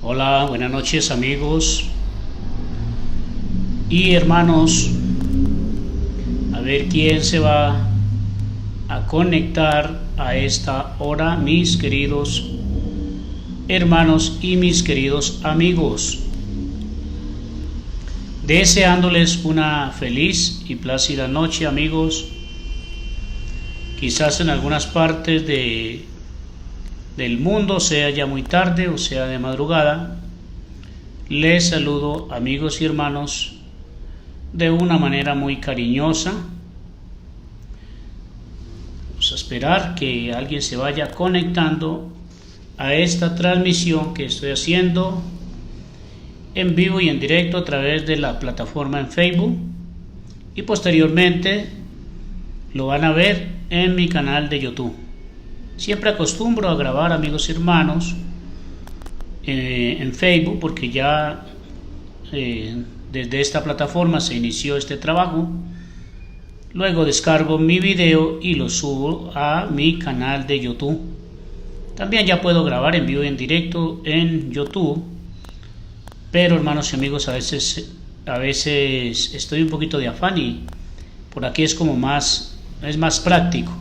Hola, buenas noches amigos y hermanos. A ver quién se va a conectar a esta hora, mis queridos hermanos y mis queridos amigos. Deseándoles una feliz y plácida noche, amigos. Quizás en algunas partes del mundo sea ya muy tarde o sea de madrugada. Les saludo, amigos y hermanos, de una manera muy cariñosa. Vamos a esperar que alguien se vaya conectando a esta transmisión que estoy haciendo en vivo y en directo a través de la plataforma en Facebook, y posteriormente lo van a ver en mi canal de YouTube. Siempre acostumbro a grabar, amigos y hermanos, en Facebook, porque ya desde esta plataforma se inició este trabajo. Luego descargo mi video y lo subo a mi canal de YouTube. También ya puedo grabar en vivo y en directo en YouTube, pero hermanos y amigos, a veces estoy un poquito de afán y por aquí es más práctico.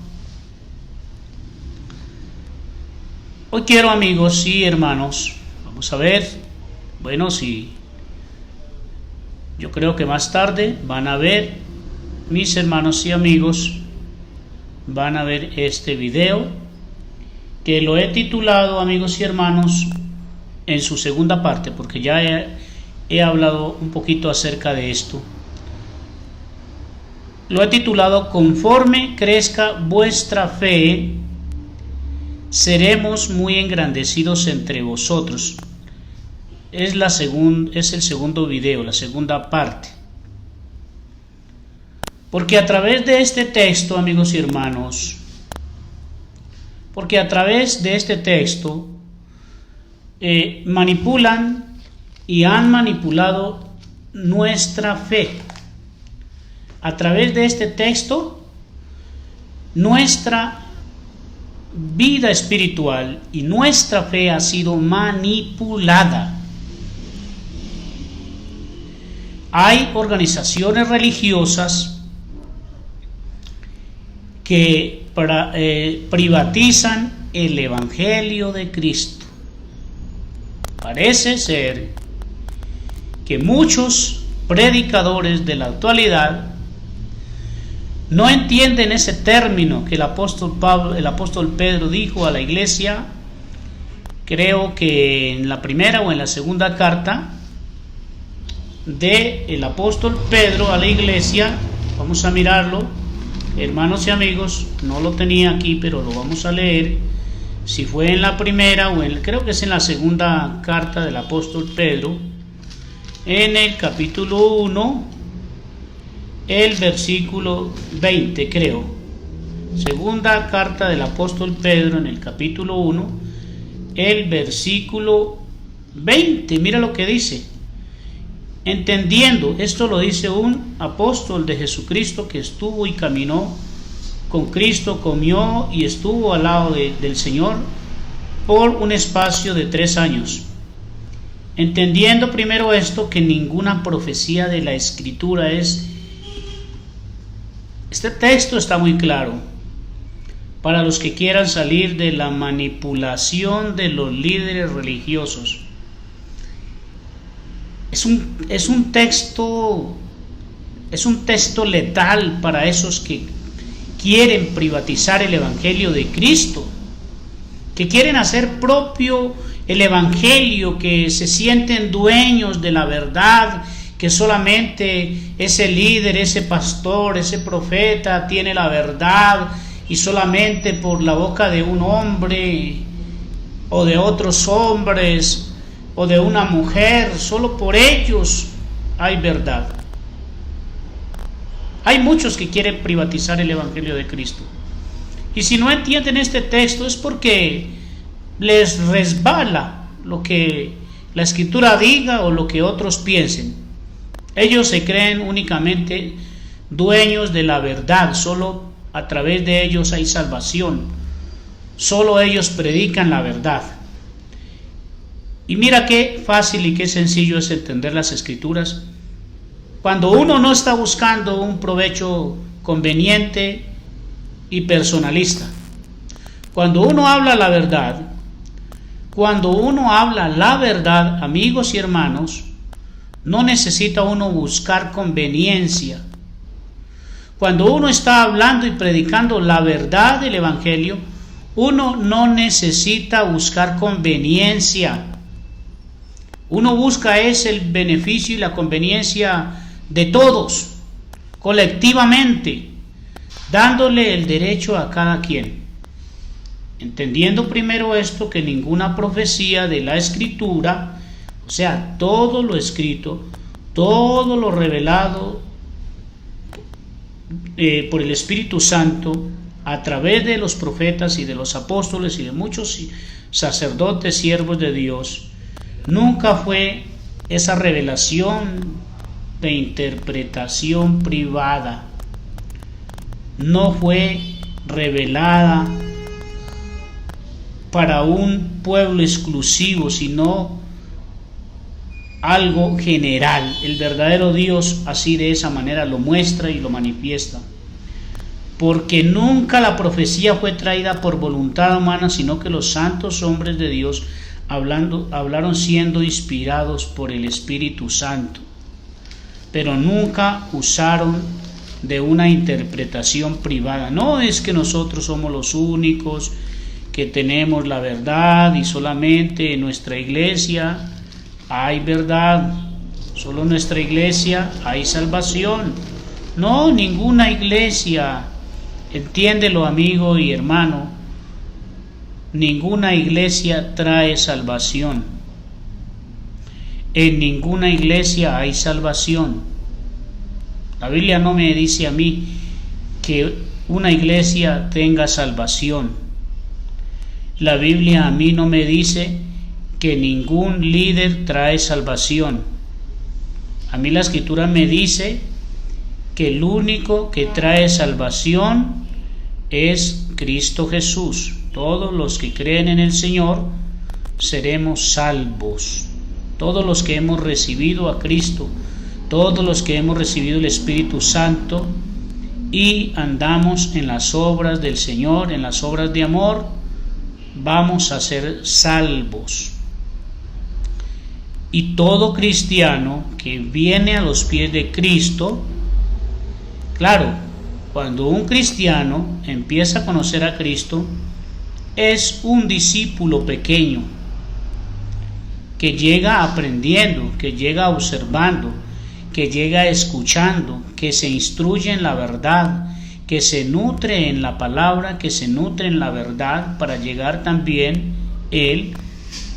Hoy quiero, amigos y hermanos, vamos a ver, yo creo que más tarde van a ver, mis hermanos y amigos, van a ver este video que lo he titulado, amigos y hermanos, en su segunda parte, porque ya he hablado un poquito acerca de esto. Lo he titulado: conforme crezca vuestra fe, seremos muy engrandecidos entre vosotros. Es el segundo video, la segunda parte. Porque a través de este texto, amigos y hermanos, manipulan y han manipulado nuestra fe. A través de este texto, nuestra vida espiritual y nuestra fe ha sido manipulada. Hay organizaciones religiosas que privatizan el Evangelio de Cristo. Parece ser que muchos predicadores de la actualidad no entienden ese término que el apóstol Pedro dijo a la iglesia, creo que en la primera o en la segunda carta del apóstol Pedro a la iglesia. Vamos a mirarlo, hermanos y amigos, no lo tenía aquí, pero lo vamos a leer. Si fue en la primera o creo que es en la segunda carta del apóstol Pedro, en el capítulo 1, el versículo 20, creo. Segunda carta del apóstol Pedro, en el capítulo 1, el versículo 20. Mira lo que dice: entendiendo, esto lo dice un apóstol de Jesucristo que estuvo y caminó con Cristo, comió y estuvo al lado del Señor por un espacio de 3 años. Entendiendo primero esto, que ninguna profecía de la Escritura es... Este texto está muy claro para los que quieran salir de la manipulación de los líderes religiosos. Es un texto letal para esos que quieren privatizar el Evangelio de Cristo, que quieren hacer propio el Evangelio, que se sienten dueños de la verdad, que solamente ese líder, ese pastor, ese profeta tiene la verdad, y solamente por la boca de un hombre o de otros hombres o de una mujer, solo por ellos hay verdad. Hay muchos que quieren privatizar el Evangelio de Cristo, y si no entienden este texto es porque les resbala lo que la Escritura diga o lo que otros piensen. Ellos se creen únicamente dueños de la verdad, solo a través de ellos hay salvación, solo ellos predican la verdad. Y mira qué fácil y qué sencillo es entender las Escrituras cuando uno no está buscando un provecho conveniente y personalista. Cuando uno habla la verdad, amigos y hermanos, no necesita uno buscar conveniencia. Cuando uno está hablando y predicando la verdad del Evangelio, uno no necesita buscar conveniencia. Uno busca es el beneficio y la conveniencia de todos, colectivamente, dándole el derecho a cada quien. Entendiendo primero esto, que ninguna profecía de la Escritura, o sea, todo lo escrito, todo lo revelado por el Espíritu Santo, a través de los profetas y de los apóstoles y de muchos sacerdotes, siervos de Dios, nunca fue esa revelación de interpretación privada. No fue revelada para un pueblo exclusivo, sino algo general. El verdadero Dios así de esa manera lo muestra y lo manifiesta. Porque nunca la profecía fue traída por voluntad humana, sino que los santos hombres de Dios hablaron siendo inspirados por el Espíritu Santo, pero nunca usaron de una interpretación privada. No es que nosotros somos los únicos que tenemos la verdad y solamente en nuestra iglesia hay verdad, solo en nuestra iglesia hay salvación. No, ninguna iglesia, entiéndelo amigo y hermano, ninguna iglesia trae salvación. En ninguna iglesia hay salvación. La Biblia no me dice a mí que una iglesia tenga salvación. La Biblia a mí no me dice que ningún líder trae salvación. A mí la Escritura me dice que el único que trae salvación es Cristo Jesús. Todos los que creen en el Señor seremos salvos. Todos los que hemos recibido a Cristo, todos los que hemos recibido el Espíritu Santo y andamos en las obras del Señor, en las obras de amor, vamos a ser salvos. Y todo cristiano que viene a los pies de Cristo, claro, cuando un cristiano empieza a conocer a Cristo, es un discípulo pequeño que llega aprendiendo, que llega observando, que llega escuchando, que se instruye en la verdad, que se nutre en la palabra, que se nutre en la verdad, para llegar también él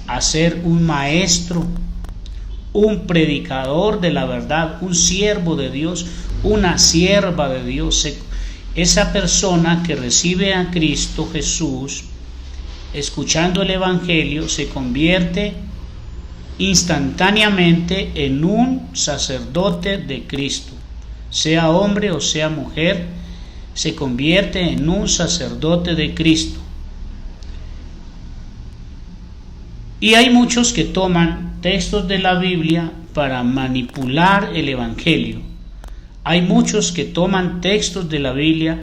a ser un maestro, un predicador de la verdad, un siervo de Dios, una sierva de Dios. Esa persona que recibe a Cristo Jesús, escuchando el Evangelio, se convierte instantáneamente en un sacerdote de Cristo, sea hombre o sea mujer, se convierte en un sacerdote de Cristo. Y hay muchos que toman textos de la Biblia para manipular el Evangelio. Hay muchos que toman textos de la Biblia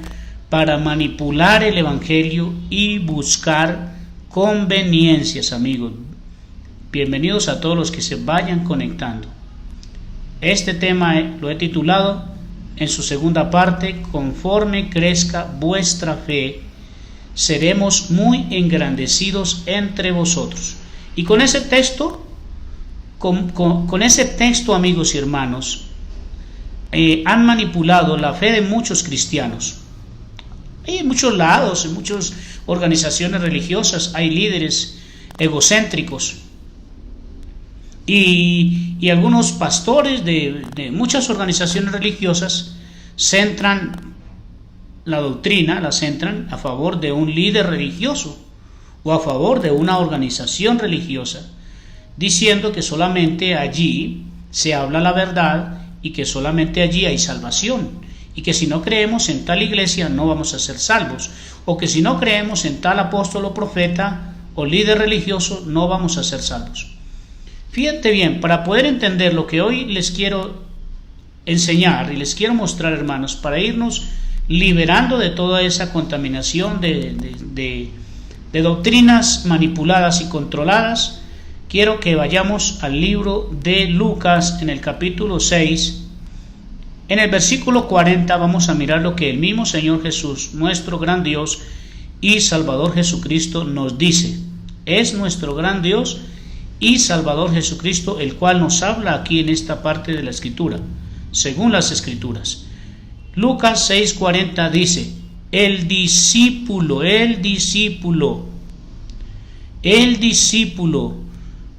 para manipular el Evangelio y buscar conveniencias, amigos. Bienvenidos a todos los que se vayan conectando. Este tema lo he titulado en su segunda parte: conforme crezca vuestra fe, seremos muy engrandecidos entre vosotros. Y con ese texto, con ese texto, amigos y hermanos, han manipulado la fe de muchos cristianos. Hay en muchos lados, en muchas organizaciones religiosas, hay líderes egocéntricos. Y algunos pastores de muchas organizaciones religiosas centran la doctrina, la centran a favor de un líder religioso o a favor de una organización religiosa, diciendo que solamente allí se habla la verdad y que solamente allí hay salvación, y que si no creemos en tal iglesia no vamos a ser salvos, o que si no creemos en tal apóstol o profeta o líder religioso no vamos a ser salvos. Fíjate bien, para poder entender lo que hoy les quiero enseñar y les quiero mostrar, hermanos, para irnos liberando de toda esa contaminación de doctrinas manipuladas y controladas, quiero que vayamos al libro de Lucas en el capítulo 6. En el versículo 40 vamos a mirar lo que el mismo Señor Jesús, nuestro gran Dios y Salvador Jesucristo, nos dice. Es nuestro gran Dios y Salvador Jesucristo el cual nos habla aquí en esta parte de la Escritura, según las Escrituras. Lucas 6:40 dice: el discípulo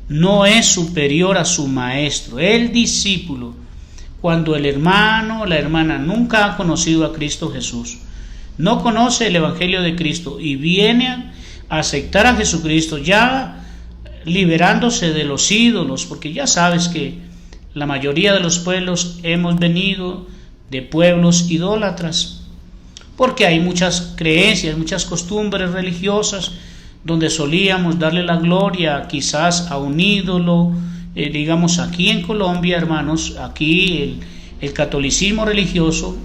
no es superior a su maestro. El discípulo, cuando el hermano o la hermana nunca ha conocido a Cristo Jesús, no conoce el Evangelio de Cristo y viene a aceptar a Jesucristo, ya liberándose de los ídolos, porque ya sabes que la mayoría de los pueblos hemos venido de pueblos idólatras, porque hay muchas creencias, muchas costumbres religiosas donde solíamos darle la gloria quizás a un ídolo. Digamos aquí en Colombia, hermanos, aquí el catolicismo religioso,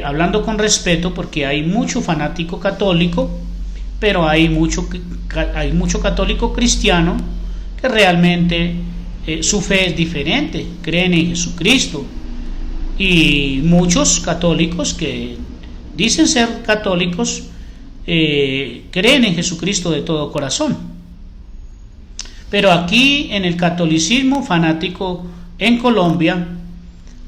hablando con respeto, porque hay mucho fanático católico, pero hay mucho católico cristiano que realmente su fe es diferente, creen en Jesucristo. Y muchos católicos que dicen ser católicos creen en Jesucristo de todo corazón. Pero aquí en el catolicismo fanático en Colombia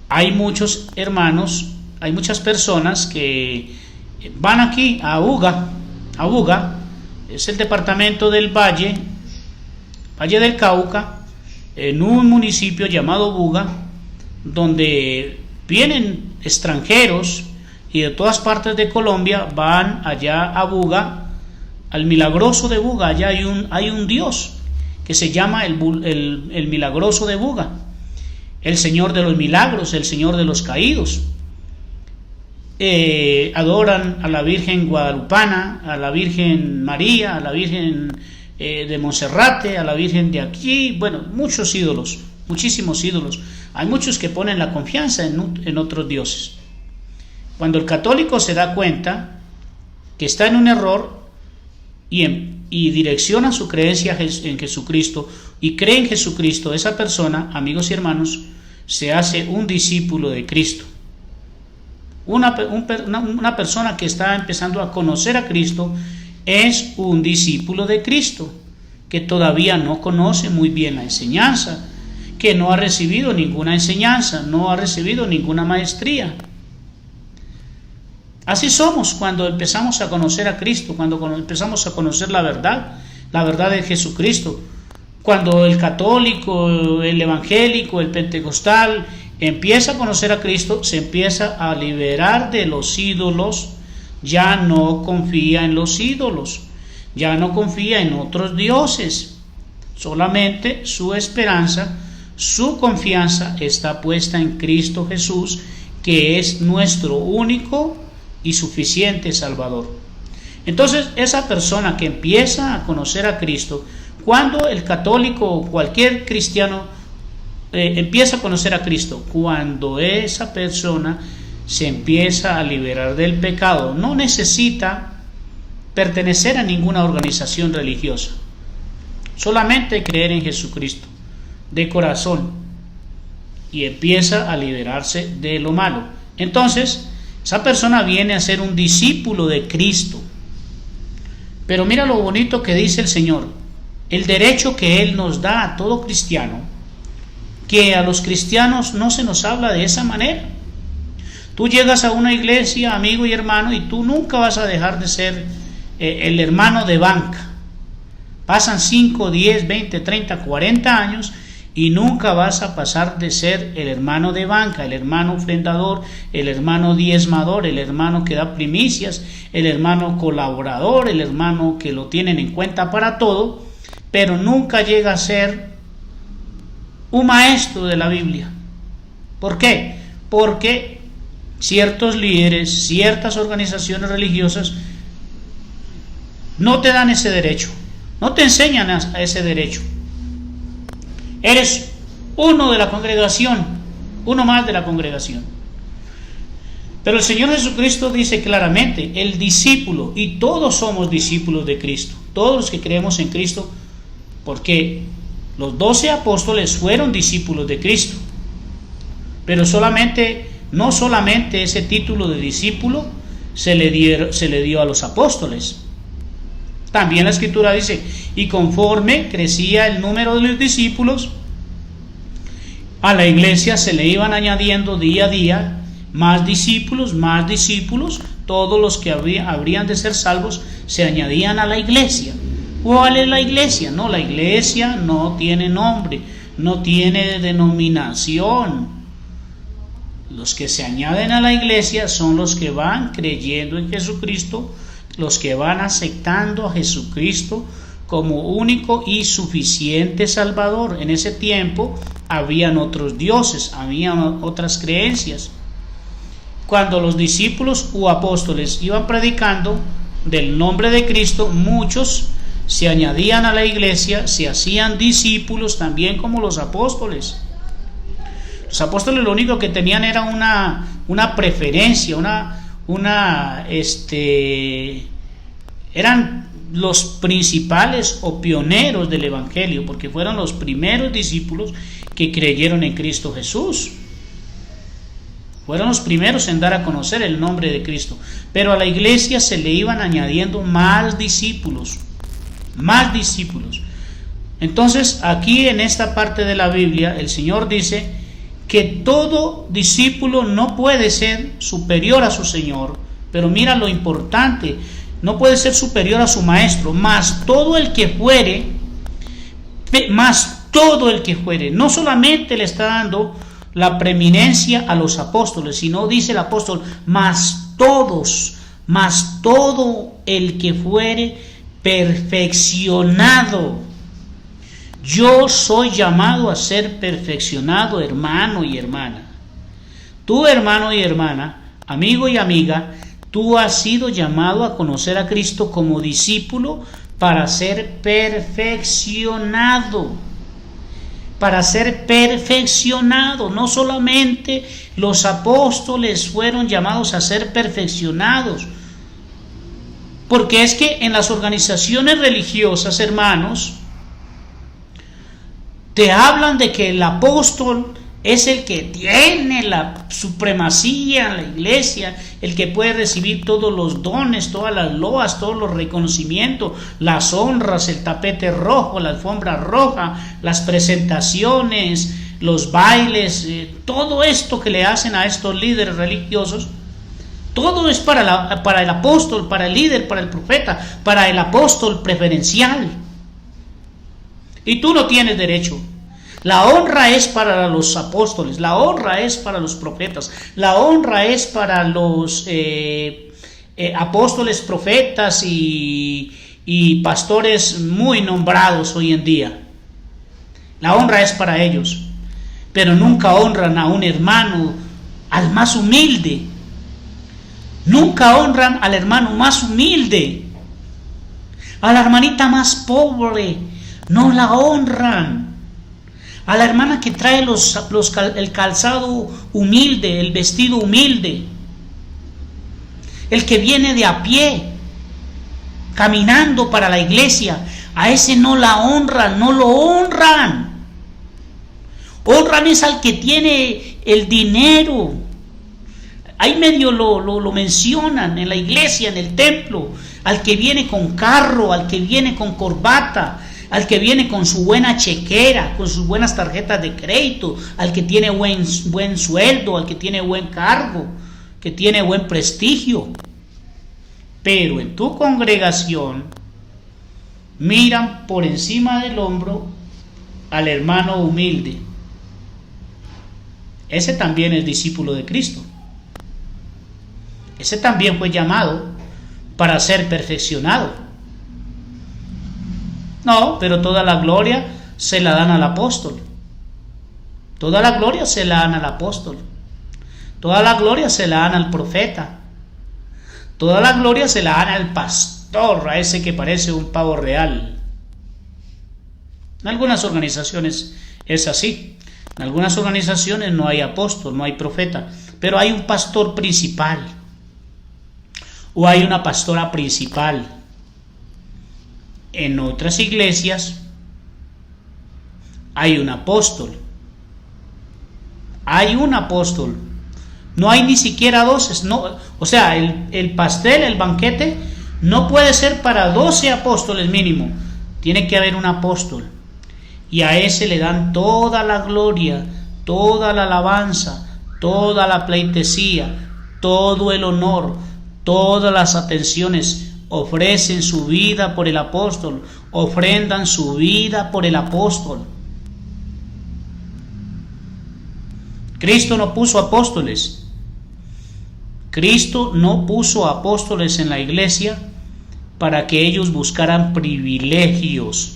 hay muchos hermanos, hay muchas personas que van aquí a Buga, es el departamento del Valle del Cauca, en un municipio llamado Buga, donde vienen extranjeros y de todas partes de Colombia van allá a Buga, al milagroso de Buga. Allá hay un Dios que se llama el milagroso de Buga, el Señor de los milagros, el Señor de los caídos. Adoran a la Virgen Guadalupana, a la Virgen María, a la Virgen de Monserrate, a la Virgen de aquí, bueno, muchos ídolos, muchísimos ídolos. Hay muchos que ponen la confianza en otros dioses. Cuando el católico se da cuenta que está en un error y direcciona su creencia en Jesucristo y cree en Jesucristo, esa persona, amigos y hermanos, se hace un discípulo de Cristo. Una persona que está empezando a conocer a Cristo es un discípulo de Cristo, que todavía no conoce muy bien la enseñanza, que no ha recibido ninguna enseñanza, no ha recibido ninguna maestría. Así somos cuando empezamos a conocer a Cristo, cuando empezamos a conocer la verdad de Jesucristo. Cuando el católico, el evangélico, el pentecostal empieza a conocer a Cristo, se empieza a liberar de los ídolos, ya no confía en los ídolos, ya no confía en otros dioses, solamente su esperanza, su confianza está puesta en Cristo Jesús, que es nuestro único y suficiente Salvador. Entonces, esa persona que empieza a conocer a Cristo, cuando el católico o cualquier cristiano empieza a conocer a Cristo, cuando esa persona se empieza a liberar del pecado, no necesita pertenecer a ninguna organización religiosa, solamente creer en Jesucristo de corazón y empieza a liberarse de lo malo. Entonces, esa persona viene a ser un discípulo de Cristo. Pero mira lo bonito que dice el Señor, el derecho que Él nos da a todo cristiano, que a los cristianos no se nos habla de esa manera. Tú llegas a una iglesia, amigo y hermano, y tú nunca vas a dejar de ser el hermano de banca. Pasan 5, 10, 20, 30, 40 años y nunca vas a pasar de ser el hermano de banca, el hermano ofrendador, el hermano diezmador, el hermano que da primicias, el hermano colaborador, el hermano que lo tienen en cuenta para todo, pero nunca llega a ser un maestro de la Biblia. ¿Por qué? Porque ciertos líderes, ciertas organizaciones religiosas no te dan ese derecho, no te enseñan a ese derecho. Eres uno de la congregación, uno más de la congregación. Pero el Señor Jesucristo dice claramente, el discípulo, y todos somos discípulos de Cristo, todos los que creemos en Cristo, porque los 12 apóstoles fueron discípulos de Cristo, pero no solamente ese título de discípulo se le dio a los apóstoles. También la Escritura dice, y conforme crecía el número de los discípulos, a la iglesia se le iban añadiendo día a día más discípulos, todos los que habrían de ser salvos se añadían a la iglesia. ¿Cuál es la iglesia? No, la iglesia no tiene nombre, no tiene denominación. Los que se añaden a la iglesia son los que van creyendo en Jesucristo, los que van aceptando a Jesucristo como único y suficiente Salvador. En ese tiempo habían otros dioses, habían otras creencias. Cuando los discípulos u apóstoles iban predicando del nombre de Cristo, muchos se añadían a la iglesia, se hacían discípulos también como los apóstoles. Los apóstoles lo único que tenían era una preferencia, eran los principales o pioneros del evangelio, porque fueron los primeros discípulos que creyeron en Cristo Jesús. Fueron los primeros en dar a conocer el nombre de Cristo. Pero a la iglesia se le iban añadiendo más discípulos. Entonces, aquí en esta parte de la Biblia, el Señor dice que todo discípulo no puede ser superior a su Señor. Pero mira lo importante, no puede ser superior a su maestro, mas todo el que fuere, no solamente le está dando la preeminencia a los apóstoles, sino dice el apóstol, mas todo el que fuere perfeccionado. Yo soy llamado a ser perfeccionado, hermano y hermana. Tú, hermano y hermana, amigo y amiga, tú has sido llamado a conocer a Cristo como discípulo para ser perfeccionado. No solamente los apóstoles fueron llamados a ser perfeccionados, porque es que en las organizaciones religiosas, hermanos, te hablan de que el apóstol es el que tiene la supremacía en la iglesia, el que puede recibir todos los dones, todas las loas, todos los reconocimientos, las honras, el tapete rojo, la alfombra roja, las presentaciones, los bailes, todo esto que le hacen a estos líderes religiosos. Todo es para el apóstol, para el líder, para el profeta, para el apóstol preferencial. Y tú no tienes derecho. La honra es para los apóstoles, la honra es para los profetas, la honra es para los apóstoles, profetas y pastores muy nombrados hoy en día. La honra es para ellos, pero nunca honran a un hermano, al más humilde. Nunca honran al hermano más humilde, a la hermanita más pobre, no la honran. A la hermana que trae el calzado humilde, el vestido humilde, el que viene de a pie, caminando para la iglesia, a ese no la honran, no lo honran. Honran es al que tiene el dinero. Ahí medio lo mencionan en la iglesia, en el templo, al que viene con carro, al que viene con corbata, al que viene con su buena chequera, con sus buenas tarjetas de crédito, al que tiene buen sueldo, al que tiene buen cargo, que tiene buen prestigio. Pero en tu congregación miran por encima del hombro al hermano humilde. Ese también es discípulo de Cristo. Ese también fue llamado para ser perfeccionado. No, pero toda la gloria se la dan al apóstol. Toda la gloria se la dan al apóstol. Toda la gloria se la dan al profeta. Toda la gloria se la dan al pastor, a ese que parece un pavo real. En algunas organizaciones Es así. En algunas organizaciones no hay apóstol, no hay profeta, pero hay un pastor principal o hay una pastora principal. En otras iglesias hay un apóstol. Hay un apóstol. No hay ni siquiera 12. No, o sea, el pastel, el banquete, no puede ser para 12 apóstoles mínimo. Tiene que haber un apóstol. Y a ese le dan toda la gloria, toda la alabanza, toda la pleitesía, todo el honor, todas las atenciones. Ofrecen su vida por el apóstol, ofrendan su vida por el apóstol. Cristo no puso apóstoles. Cristo no puso apóstoles en la iglesia para que ellos buscaran privilegios.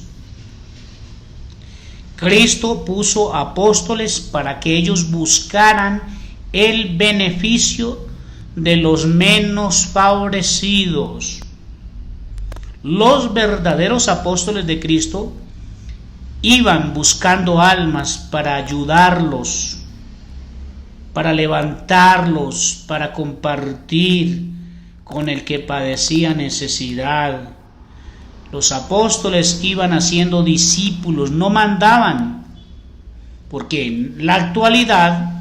Cristo puso apóstoles para que ellos buscaran el beneficio de los menos favorecidos. Los verdaderos apóstoles de Cristo iban buscando almas para ayudarlos, para levantarlos, para compartir con el que padecía necesidad. Los apóstoles iban haciendo discípulos, no mandaban, porque en la actualidad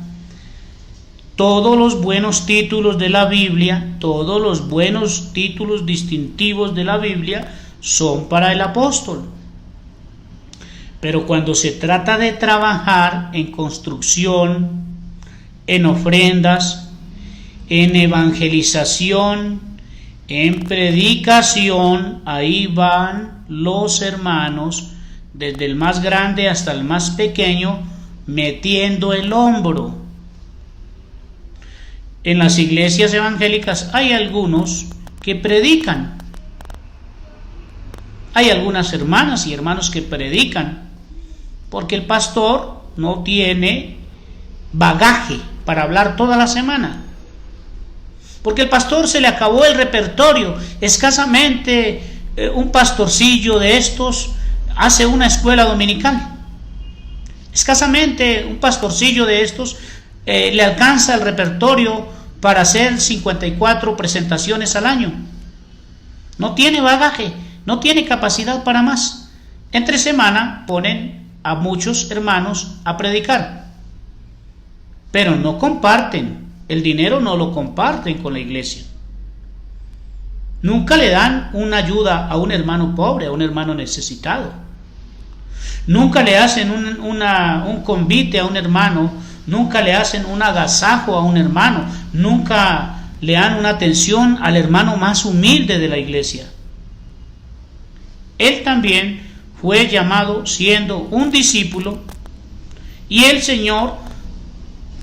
todos los buenos títulos de la Biblia, todos los buenos títulos distintivos de la Biblia son para el apóstol. Pero cuando se trata de trabajar en construcción, en ofrendas, en evangelización, en predicación, ahí van los hermanos, desde el más grande hasta el más pequeño, metiendo el hombro. En las iglesias evangélicas hay algunos que predican. Hay algunas hermanas y hermanos que predican, porque el pastor no tiene bagaje para hablar toda la semana. Porque el pastor se le acabó el repertorio. Escasamente un pastorcillo de estos hace una escuela dominical. Escasamente un pastorcillo de estos le alcanza el repertorio para hacer 54 presentaciones al año. No tiene bagaje, no tiene capacidad para más. Entre semana ponen a muchos hermanos a predicar, pero no comparten, el dinero no lo comparten con la iglesia. Nunca le dan una ayuda a un hermano pobre, a un hermano necesitado. Nunca le hacen un convite a un hermano. Nunca le hacen un agasajo a un hermano. Nunca le dan una atención al hermano más humilde de la iglesia. Él también fue llamado siendo un discípulo, y el Señor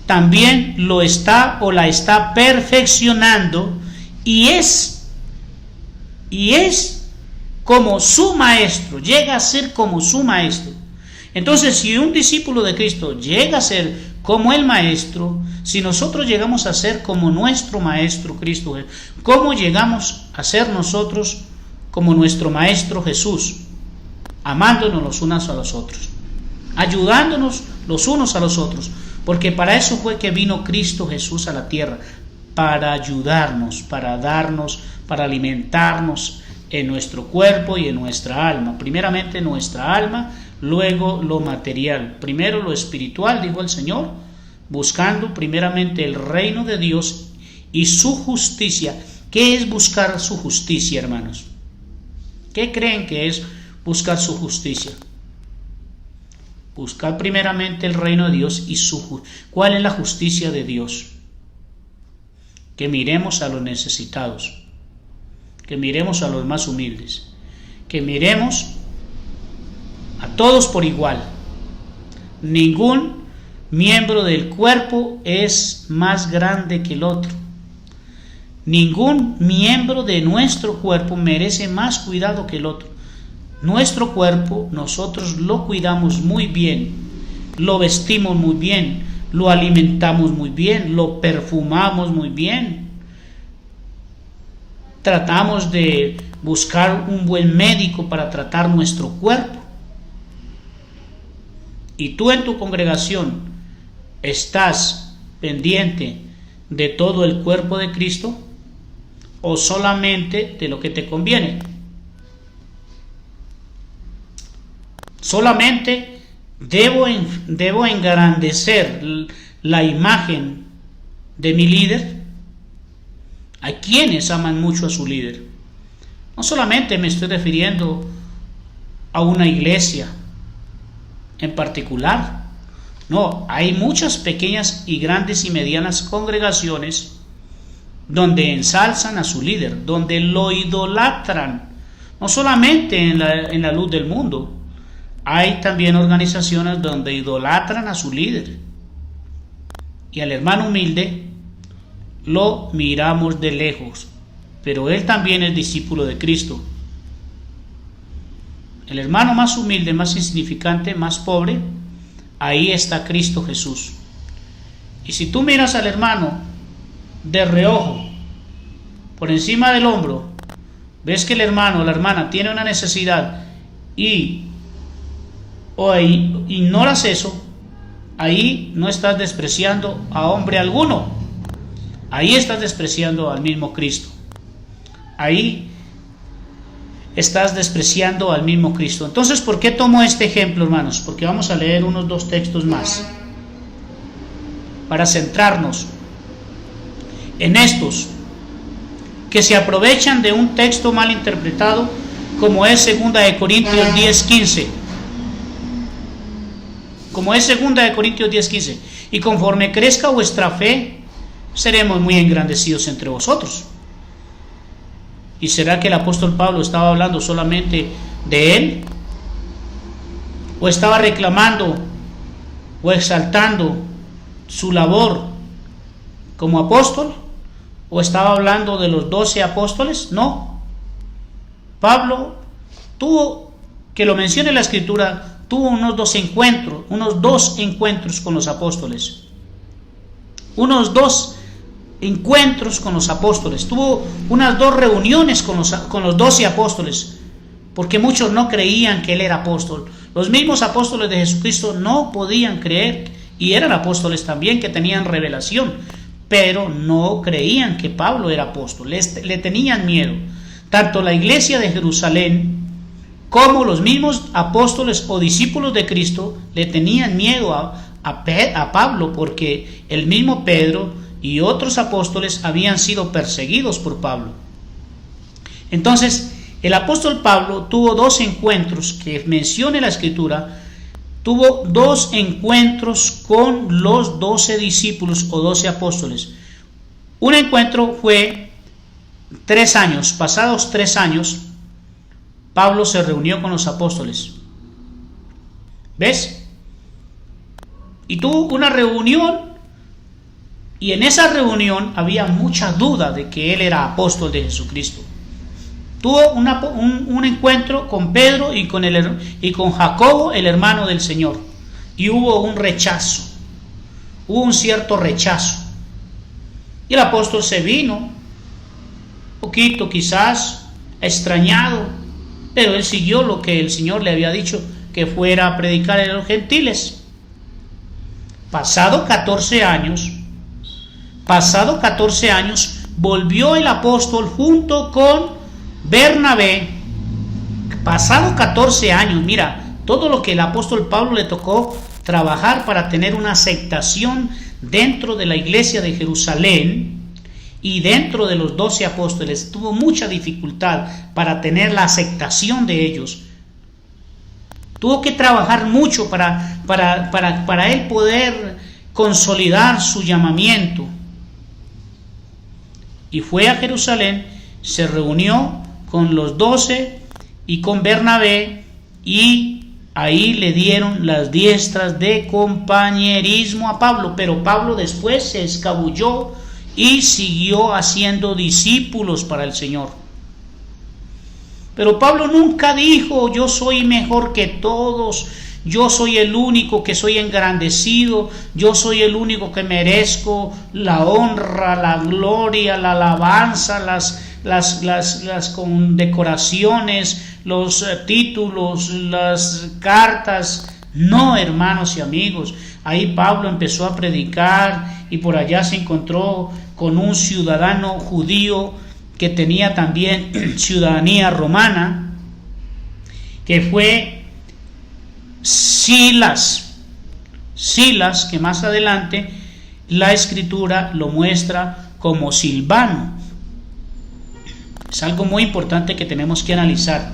también lo está o la está perfeccionando, y es como su maestro, llega a ser como su maestro. Entonces, si un discípulo de Cristo llega a ser como el maestro, si nosotros llegamos a ser como nuestro maestro Cristo, ¿cómo llegamos a ser nosotros como nuestro maestro Jesús? Amándonos los unos a los otros, ayudándonos los unos a los otros, porque para eso fue que vino Cristo Jesús a la tierra, para ayudarnos, para darnos, para alimentarnos en nuestro cuerpo y en nuestra alma. Primeramente nuestra alma, luego lo material, primero lo espiritual, dijo el Señor, buscando primeramente el reino de Dios y su justicia. ¿Qué es buscar su justicia, hermanos? ¿Qué creen que es buscar su justicia? Buscar primeramente el reino de Dios y ¿cuál es la justicia de Dios? Que miremos a los necesitados, que miremos a los más humildes, que miremos a todos por igual. Ningún miembro del cuerpo es más grande que el otro. Ningún miembro de nuestro cuerpo merece más cuidado que el otro. Nuestro cuerpo, nosotros lo cuidamos muy bien, lo vestimos muy bien, lo alimentamos muy bien, lo perfumamos muy bien. Tratamos de buscar un buen médico para tratar nuestro cuerpo. y tú en tu congregación estás pendiente de todo el cuerpo de Cristo o solamente de lo que te conviene. Solamente debo engrandecer la imagen de mi líder. Hay quienes aman mucho a su líder. No solamente me estoy refiriendo a una iglesia en particular. No, hay muchas pequeñas y grandes y medianas congregaciones donde ensalzan a su líder, donde lo idolatran, no solamente en la luz del mundo. Hay también organizaciones donde idolatran a su líder. Y al hermano humilde lo miramos de lejos, pero él también es discípulo de Cristo. El hermano más humilde, más insignificante, más pobre, ahí está Cristo Jesús. Y si tú miras al hermano de reojo, por encima del hombro, ves que el hermano o la hermana tiene una necesidad o ignoras eso, ahí no estás despreciando a hombre alguno, ahí estás despreciando al mismo Cristo. Ahí estás despreciando al mismo Cristo. Entonces, ¿por qué tomo este ejemplo, hermanos? Porque vamos a leer unos 2 textos más para centrarnos en estos que se aprovechan de un texto mal interpretado, como es 2 Corintios 10:15. Como es 2 Corintios 10:15. Y conforme crezca vuestra fe, seremos muy engrandecidos entre vosotros. ¿Y será que el apóstol Pablo estaba hablando solamente de él? ¿O estaba reclamando o exaltando su labor como apóstol? ¿O estaba hablando de los 12 apóstoles? No. Pablo tuvo, que lo menciona en la Escritura, tuvo unos dos encuentros con los apóstoles. Unos 2 encuentros con los apóstoles. Tuvo unas 2 reuniones con los 12 apóstoles, porque muchos no creían que él era apóstol. Los mismos apóstoles de Jesucristo no podían creer, y eran apóstoles también que tenían revelación, pero no creían que Pablo era apóstol. Le tenían miedo. Tanto la iglesia de Jerusalén como los mismos apóstoles o discípulos de Cristo le tenían miedo a Pablo, porque el mismo Pedro y otros apóstoles habían sido perseguidos por Pablo. Entonces, el apóstol Pablo tuvo 2 encuentros que menciona la Escritura. Tuvo 2 encuentros con los 12 discípulos o 12 apóstoles. Un encuentro fue 3 años, pasados 3 años, Pablo se reunió con los apóstoles. ¿Ves? Y tuvo una reunión, y en esa reunión había mucha duda de que él era apóstol de Jesucristo. Tuvo un encuentro con Pedro y con Jacobo, el hermano del Señor, y hubo un rechazo, hubo un cierto rechazo. Y el apóstol se vino, un poquito quizás extrañado, pero él siguió lo que el Señor le había dicho, que fuera a predicar a los gentiles. Pasado 14 años, volvió el apóstol junto con Bernabé. Pasado 14 años, mira, todo lo que el apóstol Pablo le tocó trabajar para tener una aceptación dentro de la iglesia de Jerusalén y dentro de los 12 apóstoles. Tuvo mucha dificultad para tener la aceptación de ellos. Tuvo que trabajar mucho para él poder consolidar su llamamiento. Y fue a Jerusalén, se reunió con los 12 y con Bernabé, y ahí le dieron las diestras de compañerismo a Pablo. Pero Pablo después se escabulló y siguió haciendo discípulos para el Señor. Pero Pablo nunca dijo: yo soy mejor que todos, yo soy el único que soy engrandecido, yo soy el único que merezco la honra, la gloria, la alabanza, las condecoraciones, los títulos, las cartas No, hermanos y amigos, ahí Pablo empezó a predicar y por allá se encontró con un ciudadano judío que tenía también ciudadanía romana, que fue Silas, que más adelante la escritura lo muestra como Silvano. Es algo muy importante que tenemos que analizar.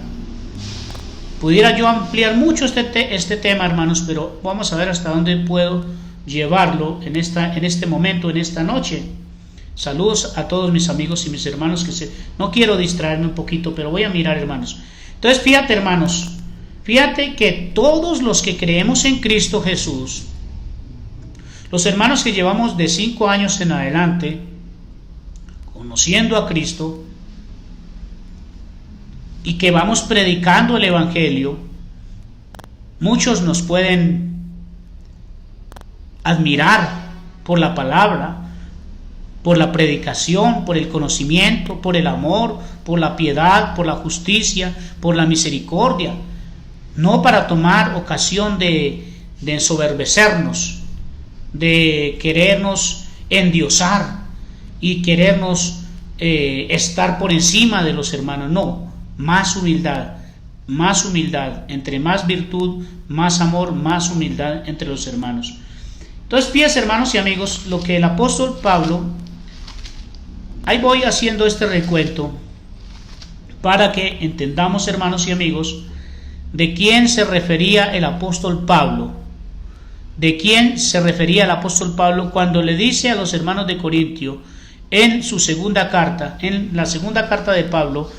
Pudiera yo ampliar mucho este tema, hermanos, pero vamos a ver hasta dónde puedo llevarlo en este momento, en esta noche. Saludos a todos mis amigos y mis hermanos no quiero distraerme un poquito, pero voy a mirar, hermanos. Entonces, fíjate, hermanos, fíjate que todos los que creemos en Cristo Jesús, los hermanos que llevamos de 5 años en adelante, conociendo a Cristo, y que vamos predicando el Evangelio, muchos nos pueden admirar por la palabra, por la predicación, por el conocimiento, por el amor, por la piedad, por la justicia, por la misericordia, no para tomar ocasión de ensoberbecernos, de querernos endiosar y querernos estar por encima de los hermanos. No, más humildad, entre más virtud, más amor, más humildad entre los hermanos. Entonces, fíjense, hermanos y amigos, lo que el apóstol Pablo, ahí voy haciendo este recuento para que entendamos, hermanos y amigos, de quién se refería el apóstol Pablo, cuando le dice a los hermanos de Corintio en su segunda carta, en la segunda carta de Pablo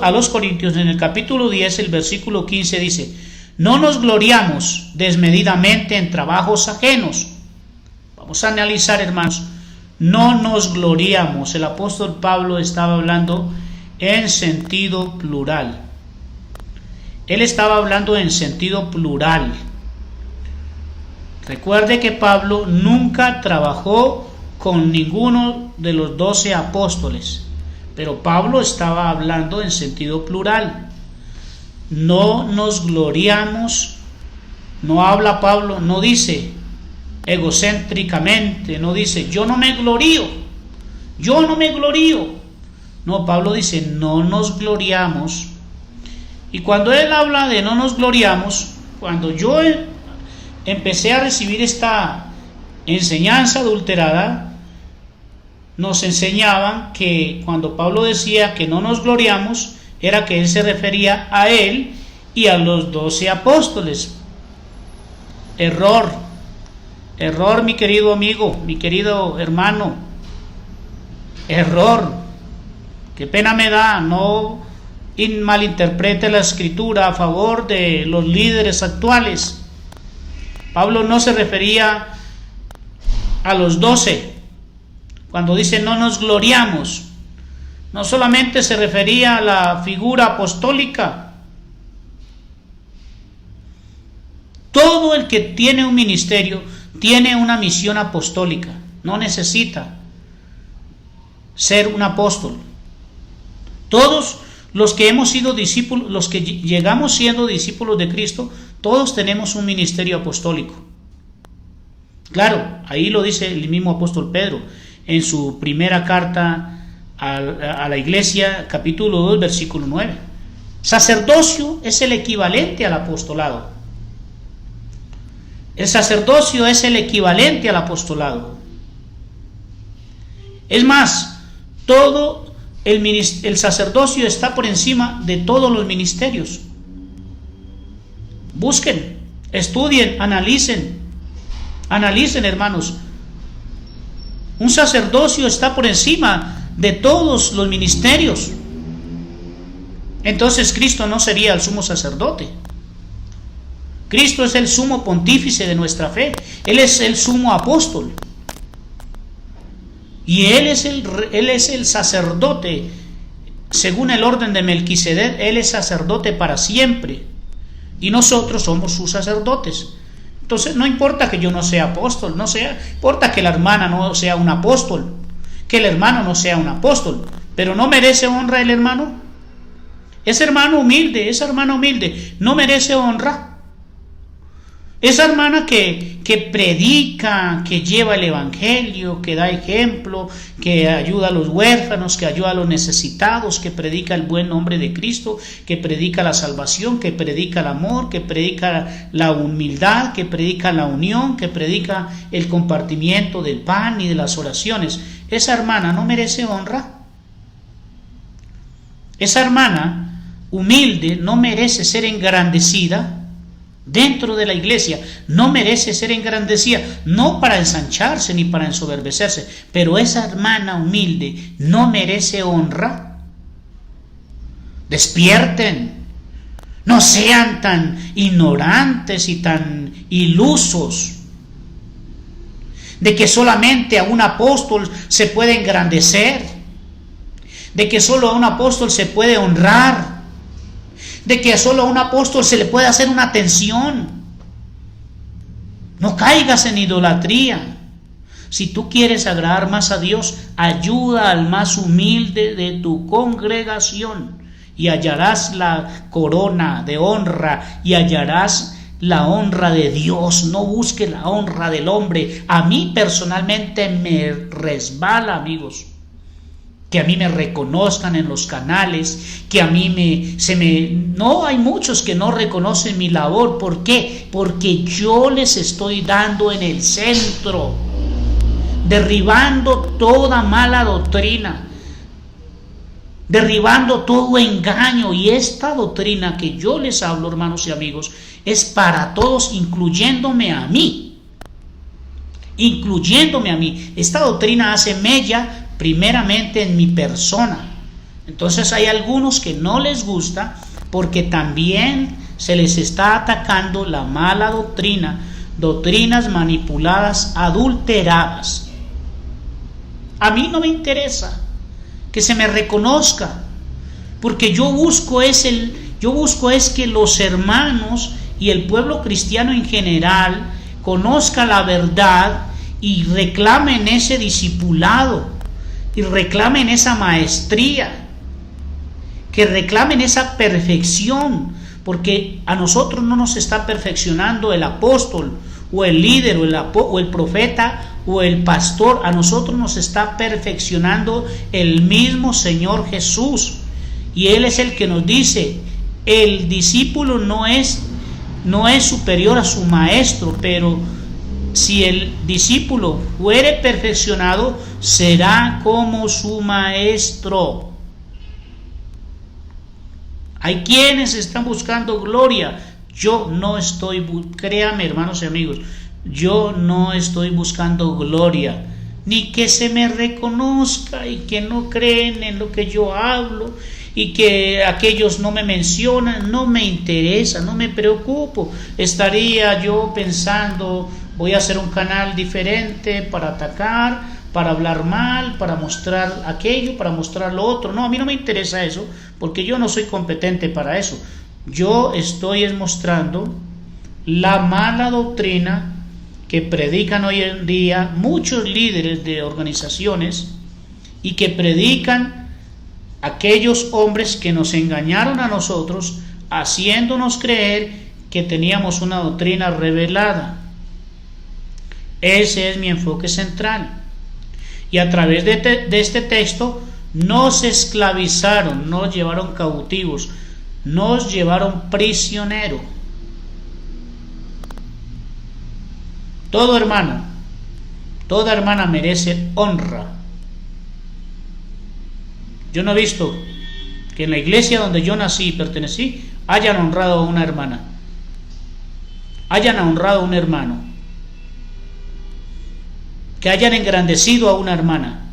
a los Corintios, en el capítulo 10, el versículo 15 dice: no nos gloriamos desmedidamente en trabajos ajenos. Vamos a analizar, hermanos, no nos gloriamos. El apóstol Pablo estaba hablando en sentido plural. Él estaba hablando en sentido plural. Recuerde que Pablo nunca trabajó con ninguno de los 12 apóstoles, pero Pablo estaba hablando en sentido plural. No nos gloriamos, no habla Pablo, no dice egocéntricamente, no dice yo no me glorío. No, Pablo dice no nos gloriamos. Y cuando él habla de no nos gloriamos, cuando yo empecé a recibir esta enseñanza adulterada, nos enseñaban que cuando Pablo decía que no nos gloriamos, era que él se refería a él y a los 12 apóstoles. Error, mi querido amigo, mi querido hermano. Error. Qué pena me da, no malinterprete la escritura a favor de los líderes actuales. Pablo no se refería a los 12. Cuando dice no nos gloriamos, no solamente se refería a la figura apostólica. Todo el que tiene un ministerio tiene una misión apostólica. No necesita ser un apóstol. Todos los que hemos sido discípulos, los que llegamos siendo discípulos de Cristo, todos tenemos un ministerio apostólico. Claro, ahí lo dice el mismo apóstol Pedro en su primera carta a la iglesia, capítulo 2, versículo 9. Sacerdocio es el equivalente al apostolado. El sacerdocio es el equivalente al apostolado. Es más, todo el sacerdocio está por encima de todos los ministerios. Busquen, estudien, analicen, hermanos. Un sacerdocio está por encima de todos los ministerios. Entonces Cristo no sería el sumo sacerdote. Cristo es el sumo pontífice de nuestra fe. Él es el sumo apóstol. Y Él es el sacerdote, según el orden de Melquisedec. Él es sacerdote para siempre. Y nosotros somos sus sacerdotes. Entonces no importa que yo no sea apóstol, importa que la hermana no sea un apóstol, que el hermano no sea un apóstol, pero no merece honra el hermano. Ese hermano humilde, esa hermana humilde, no merece honra. Esa hermana que predica, que lleva el evangelio, que da ejemplo, que ayuda a los huérfanos, que ayuda a los necesitados, que predica el buen nombre de Cristo, que predica la salvación, que predica el amor, que predica la humildad, que predica la unión, que predica el compartimiento del pan y de las oraciones. Esa hermana no merece honra. Esa hermana humilde no merece ser engrandecida dentro de la iglesia, no merece ser engrandecida, no para ensancharse ni para ensoberbecerse, pero esa hermana humilde no merece honra. Despierten, no sean tan ignorantes y tan ilusos de que solamente a un apóstol se puede engrandecer, de que solo a un apóstol se puede honrar, de que solo a un apóstol se le puede hacer una atención. No caigas en idolatría. Si tú quieres agradar más a Dios, ayuda al más humilde de tu congregación y hallarás la corona de honra y hallarás la honra de Dios. No busques la honra del hombre. A mí personalmente me resbala, amigos, que a mí me reconozcan en los canales, que a mí no, hay muchos que no reconocen mi labor. ¿Por qué? Porque yo les estoy dando en el centro, derribando toda mala doctrina, derribando todo engaño. Y esta doctrina que yo les hablo, hermanos y amigos, es para todos, incluyéndome a mí. Esta doctrina hace mella primeramente en mi persona. Entonces hay algunos que no les gusta porque también se les está atacando la mala doctrina, doctrinas manipuladas, adulteradas. A mí no me interesa que se me reconozca, porque yo busco es que los hermanos y el pueblo cristiano en general conozca la verdad y reclamen ese discipulado, y reclamen esa maestría, que reclamen esa perfección, porque a nosotros no nos está perfeccionando el apóstol o el líder o el profeta o el pastor. A nosotros nos está perfeccionando el mismo Señor Jesús, y Él es el que nos dice: el discípulo no es superior a su maestro, pero si el discípulo fuere perfeccionado, será como su maestro. Hay quienes están buscando gloria. Yo no estoy, créame, hermanos y amigos, yo no estoy buscando gloria, ni que se me reconozca, y que no creen en lo que yo hablo, y que aquellos no me mencionan. No me interesa, no me preocupo. Estaría yo pensando: voy a hacer un canal diferente para atacar, para hablar mal, para mostrar aquello, para mostrar lo otro. No, a mí no me interesa eso, porque yo no soy competente para eso. Yo estoy mostrando la mala doctrina que predican hoy en día muchos líderes de organizaciones, y que predican aquellos hombres que nos engañaron a nosotros, haciéndonos creer que teníamos una doctrina revelada. Ese es mi enfoque central. Y a través de este texto nos esclavizaron, nos llevaron cautivos, nos llevaron prisioneros. Todo hermano, toda hermana merece honra. Yo no he visto que en la iglesia donde yo nací y pertenecí hayan honrado a una hermana, hayan honrado a un hermano, que hayan engrandecido a una hermana.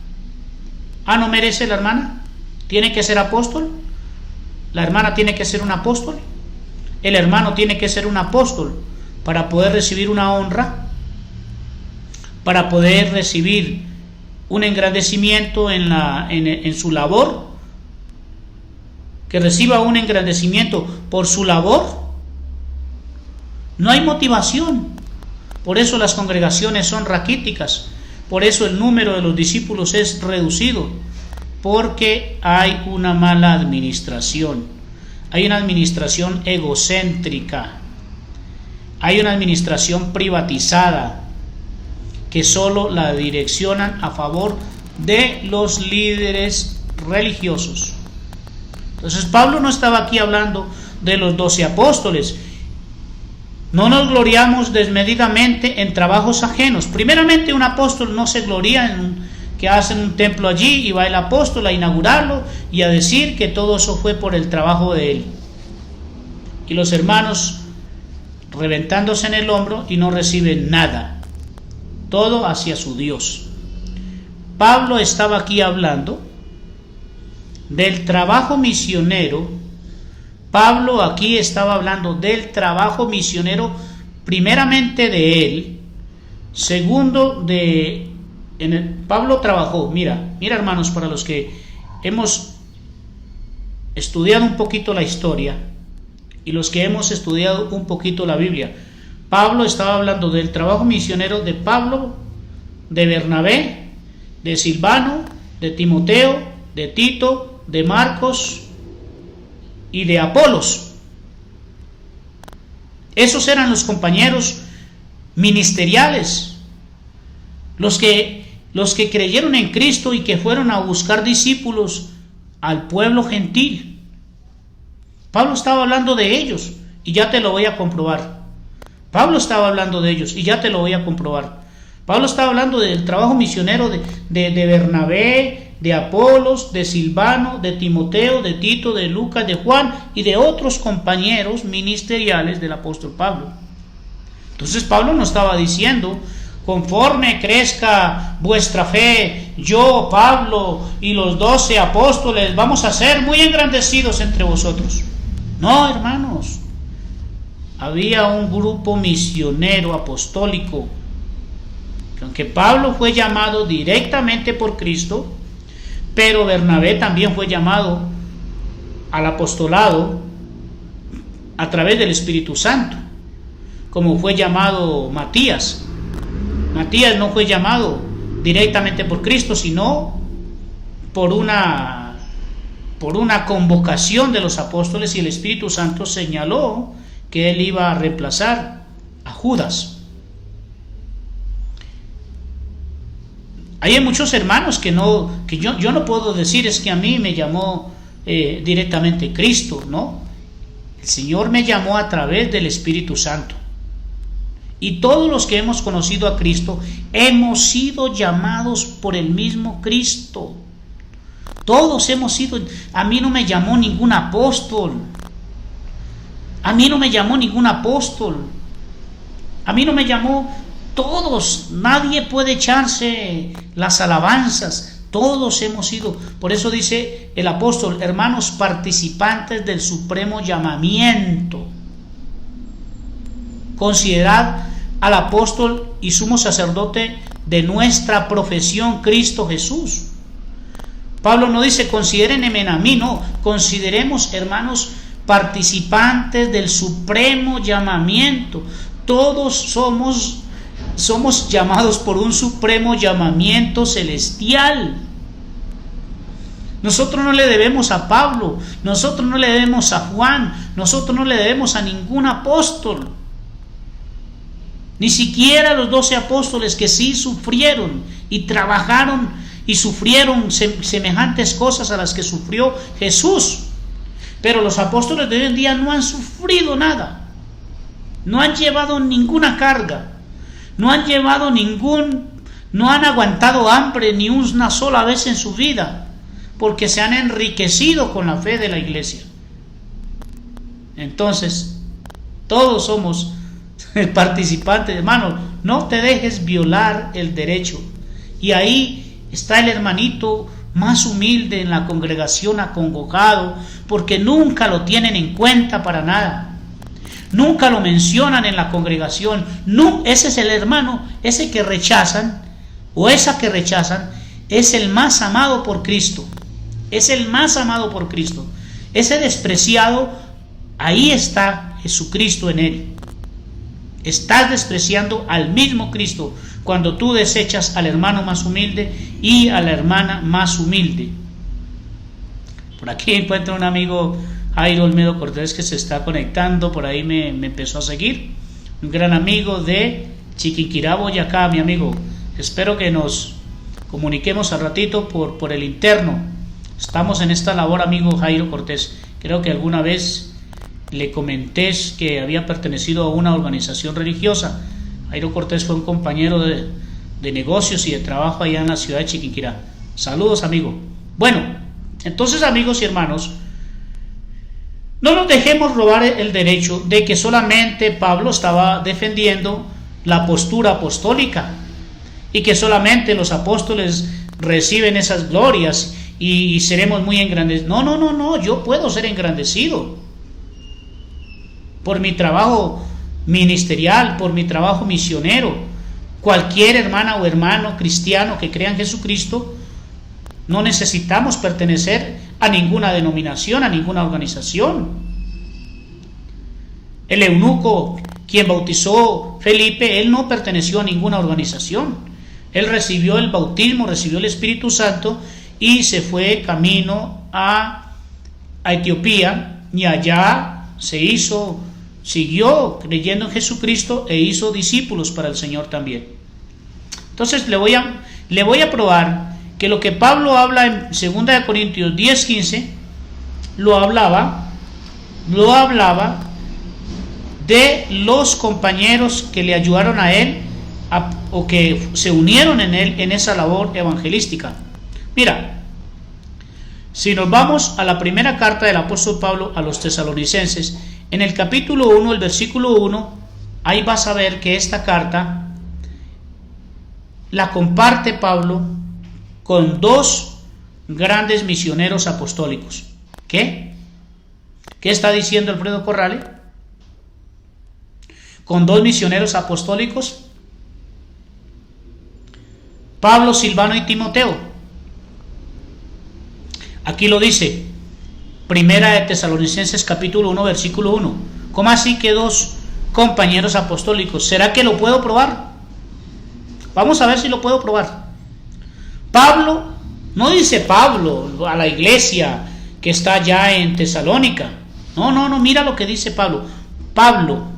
¿No merece la hermana? ¿Tiene que ser apóstol? ¿La hermana tiene que ser un apóstol? ¿El hermano tiene que ser un apóstol para poder recibir una honra? ¿Para poder recibir un engrandecimiento en su labor? ¿Que reciba un engrandecimiento por su labor? No hay motivación. Por eso las congregaciones son raquíticas. Por eso el número de los discípulos es reducido, porque hay una mala administración. Hay una administración egocéntrica Hay una administración privatizada que solo la direccionan a favor de los líderes religiosos. Entonces Pablo no estaba aquí hablando de los 12 apóstoles. No nos gloriamos desmedidamente en trabajos ajenos. Primeramente, un apóstol no se gloria en que hacen un templo allí y va el apóstol a inaugurarlo y a decir que todo eso fue por el trabajo de él. Y los hermanos reventándose en el hombro y no reciben nada. Todo hacia su Dios. Pablo estaba aquí hablando del trabajo misionero. Pablo aquí estaba hablando del trabajo misionero, primeramente de él, segundo de... Pablo trabajó, mira hermanos, para los que hemos estudiado un poquito la historia y los que hemos estudiado un poquito la Biblia, Pablo estaba hablando del trabajo misionero de Pablo, de Bernabé, de Silvano, de Timoteo, de Tito, de Marcos y de Apolos. Esos eran los compañeros ministeriales, los que creyeron en Cristo y que fueron a buscar discípulos al pueblo gentil. Pablo estaba hablando de ellos y ya te lo voy a comprobar. Pablo estaba hablando de ellos y ya te lo voy a comprobar. Pablo estaba hablando del trabajo misionero de Bernabé, de Apolos, de Silvano, de Timoteo, de Tito, de Lucas, de Juan y de otros compañeros ministeriales del apóstol Pablo. Entonces Pablo no estaba diciendo: conforme crezca vuestra fe, yo, Pablo y los 12 apóstoles vamos a ser muy engrandecidos entre vosotros. No, hermanos. Había un grupo misionero apostólico, que aunque Pablo fue llamado directamente por Cristo, pero Bernabé también fue llamado al apostolado a través del Espíritu Santo, como fue llamado Matías. Matías no fue llamado directamente por Cristo, sino por una convocación de los apóstoles, y el Espíritu Santo señaló que él iba a reemplazar a Judas. Hay muchos hermanos que yo no puedo decir es que a mí me llamó directamente Cristo, ¿no? El Señor me llamó a través del Espíritu Santo. Y todos los que hemos conocido a Cristo hemos sido llamados por el mismo Cristo. Todos hemos sido. A mí no me llamó ningún apóstol. A mí no me llamó ningún apóstol. A mí no me llamó. Todos, nadie puede echarse las alabanzas. Todos hemos sido. Por eso dice el apóstol: hermanos, participantes del supremo llamamiento. Considerad al apóstol y sumo sacerdote de nuestra profesión, Cristo Jesús. Pablo no dice considérenme a mí, no. Consideremos, hermanos, participantes del supremo llamamiento. Todos somos llamados por un supremo llamamiento celestial. Nosotros no le debemos a Pablo, nosotros no le debemos a Juan, nosotros no le debemos a ningún apóstol. Ni siquiera los 12 apóstoles, que sí sufrieron y trabajaron y sufrieron semejantes cosas a las que sufrió Jesús. Pero los apóstoles de hoy en día no han sufrido nada. No han llevado ninguna carga. No han aguantado hambre ni una sola vez en su vida, porque se han enriquecido con la fe de la iglesia. Entonces, todos somos participantes, hermano. No te dejes violar el derecho. Y ahí está el hermanito más humilde en la congregación, acongojado, porque nunca lo tienen en cuenta para nada. Nunca lo mencionan en la congregación. No, ese es el hermano, ese que rechazan, o esa que rechazan, es el más amado por Cristo. Es el más amado por Cristo. Ese despreciado, ahí está Jesucristo en él. Estás despreciando al mismo Cristo cuando tú desechas al hermano más humilde y a la hermana más humilde. Por aquí encuentro un amigo, Jairo Olmedo Cortés, que se está conectando. Por ahí me empezó a seguir. un gran amigo de Chiquinquirá, Boyacá, mi amigo. Espero que nos comuniquemos al ratito por el interno. Estamos en esta labor, amigo Jairo Cortés. Creo que alguna vez le comenté que había pertenecido a una organización religiosa. Jairo Cortés fue un compañero de negocios y de trabajo allá en la ciudad de Chiquinquirá. Saludos, amigo. Bueno, entonces, amigos y hermanos, no nos dejemos robar el derecho de que solamente Pablo estaba defendiendo la postura apostólica y que solamente los apóstoles reciben esas glorias y seremos muy engrandecidos. No, yo puedo ser engrandecido por mi trabajo ministerial, por mi trabajo misionero. Cualquier hermana o hermano cristiano que crea en Jesucristo, no necesitamos pertenecer a ninguna denominación, a ninguna organización. El eunuco, quien bautizó Felipe, él no perteneció a ninguna organización. Él recibió el bautismo, recibió el Espíritu Santo y se fue camino a Etiopía, y allá siguió creyendo en Jesucristo e hizo discípulos para el Señor también. Entonces le voy a probar que lo que Pablo habla en 2 Corintios 10:15 lo hablaba de los compañeros que le ayudaron a él o que se unieron en él en esa labor evangelística. Mira, si nos vamos a la primera carta del apóstol Pablo a los tesalonicenses, en el capítulo 1, el versículo 1, ahí vas a ver que esta carta la comparte Pablo con dos grandes misioneros apostólicos. ¿Qué está diciendo Alfredo Corrale? Con dos misioneros apostólicos, Pablo, Silvano y Timoteo. Aquí lo dice, Primera de Tesalonicenses capítulo 1, versículo 1. ¿Cómo así que dos compañeros apostólicos? ¿Será que lo puedo probar? Vamos a ver si lo puedo probar. Pablo, no dice Pablo a la iglesia que está allá en Tesalónica. No, mira lo que dice Pablo. Pablo,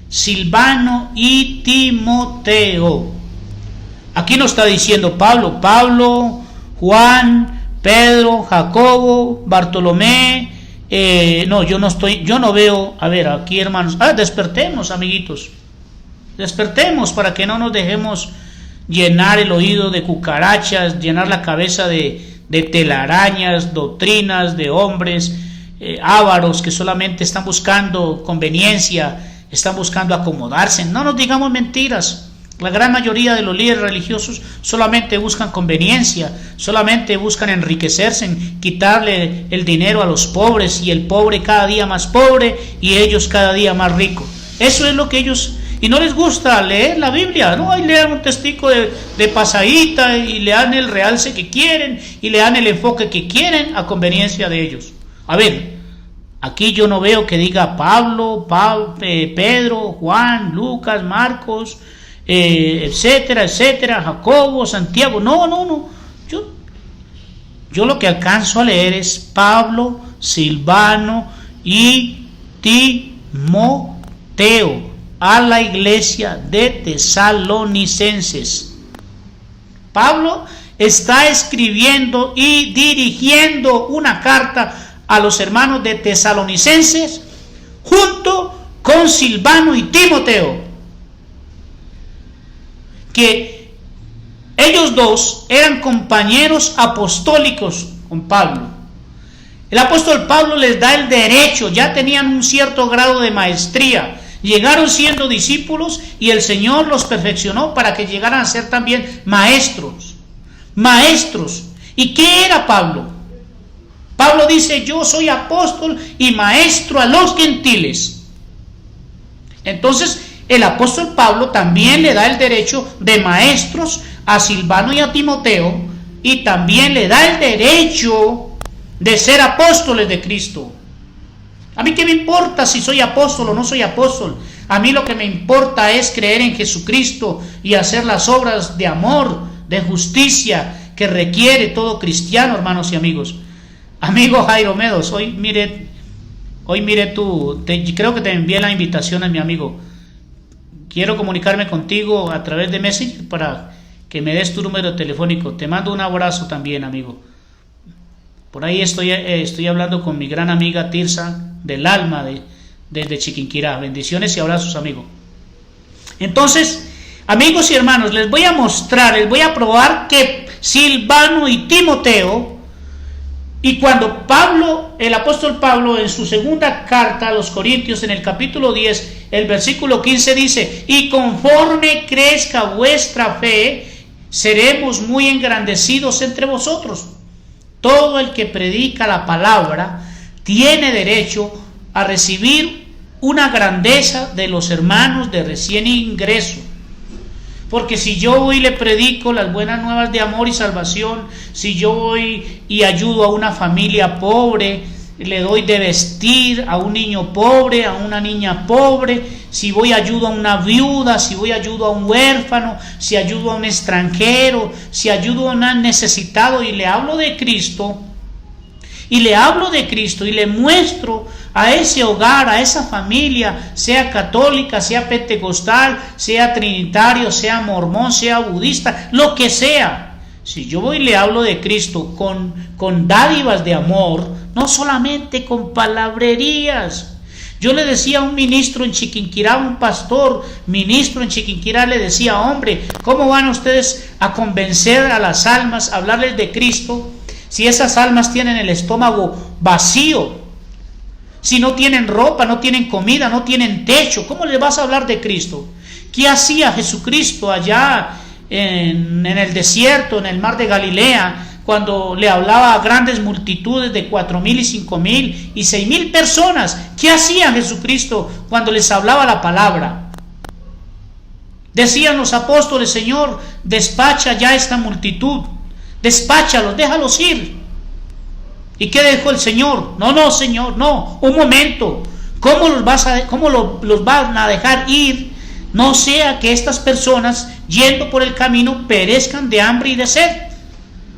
Silvano y Timoteo. Aquí no está diciendo Pablo, Juan, Pedro, Jacobo, Bartolomé. Yo no veo. A ver, aquí, hermanos. Despertemos, amiguitos. Despertemos para que no nos dejemos llenar el oído de cucarachas, llenar la cabeza de telarañas, doctrinas de hombres ávaros que solamente están buscando conveniencia, están buscando acomodarse. No nos digamos mentiras. La gran mayoría de los líderes religiosos solamente buscan conveniencia, solamente buscan enriquecerse, quitarle el dinero a los pobres, y el pobre cada día más pobre y ellos cada día más ricos. Eso es lo que ellos... Y no les gusta leer la Biblia, ¿no? Ahí lean un testigo de pasadita y le dan el realce que quieren y le dan el enfoque que quieren a conveniencia de ellos. A ver, aquí yo no veo que diga Pablo, Pedro, Juan, Lucas, Marcos, etcétera, Jacobo, Santiago. No. Yo lo que alcanzo a leer es Pablo, Silvano y Timoteo a la iglesia de Tesalonicenses. Pablo está escribiendo y dirigiendo una carta a los hermanos de Tesalonicenses junto con Silvano y Timoteo, que ellos dos eran compañeros apostólicos con Pablo. El apóstol Pablo les da el derecho, ya tenían un cierto grado de maestría, llegaron siendo discípulos y el Señor los perfeccionó para que llegaran a ser también maestros. ¿Y qué era Pablo? Pablo dice: yo soy apóstol y maestro a los gentiles. Entonces el apóstol Pablo también le da el derecho de maestros a Silvano y a Timoteo, y también le da el derecho de ser apóstoles de Cristo. A mí qué me importa si soy apóstol o no soy apóstol. A mí lo que me importa es creer en Jesucristo y hacer las obras de amor, de justicia que requiere todo cristiano, hermanos y amigos. Amigo Jairo Medos, hoy mire tú, creo que te envié la invitación a mi amigo. quiero comunicarme contigo a través de Messenger para que me des tu número telefónico. Te mando un abrazo también, amigo. Por ahí estoy hablando con mi gran amiga Tirsa del alma desde Chiquinquirá. Bendiciones y abrazos, amigo. Entonces, amigos y hermanos, les voy a probar que Silvano y Timoteo, y cuando el apóstol Pablo en su segunda carta a los Corintios, en el capítulo 10, el versículo 15 dice: y conforme crezca vuestra fe, seremos muy engrandecidos entre vosotros. Todo el que predica la palabra tiene derecho a recibir una grandeza de los hermanos de recién ingreso. Porque si yo voy y le predico las buenas nuevas de amor y salvación, si yo voy y ayudo a una familia pobre, le doy de vestir a un niño pobre, a una niña pobre, si voy y ayudo a una viuda, si voy y ayudo a un huérfano, si ayudo a un extranjero, si ayudo a un necesitado y le hablo de Cristo, y le muestro a ese hogar, a esa familia, sea católica, sea pentecostal, sea trinitario, sea mormón, sea budista, lo que sea. Si yo voy y le hablo de Cristo con dádivas de amor, no solamente con palabrerías. Yo le decía a un ministro en Chiquinquirá, un pastor ministro en Chiquinquirá, le decía: hombre, ¿cómo van ustedes a convencer a las almas, a hablarles de Cristo, si esas almas tienen el estómago vacío? Si no tienen ropa, no tienen comida, no tienen techo, ¿cómo les vas a hablar de Cristo? ¿Qué hacía Jesucristo allá en el desierto, en el mar de Galilea, cuando le hablaba a grandes multitudes de 4,000 y 5,000 y 6,000 personas? ¿Qué hacía Jesucristo cuando les hablaba la palabra? Decían los apóstoles: Señor, despacha ya esta multitud, despáchalos, déjalos ir. ¿Y qué dijo el Señor? No, Señor, no, un momento. ¿Cómo los van a dejar ir? No sea que estas personas, yendo por el camino, perezcan de hambre y de sed.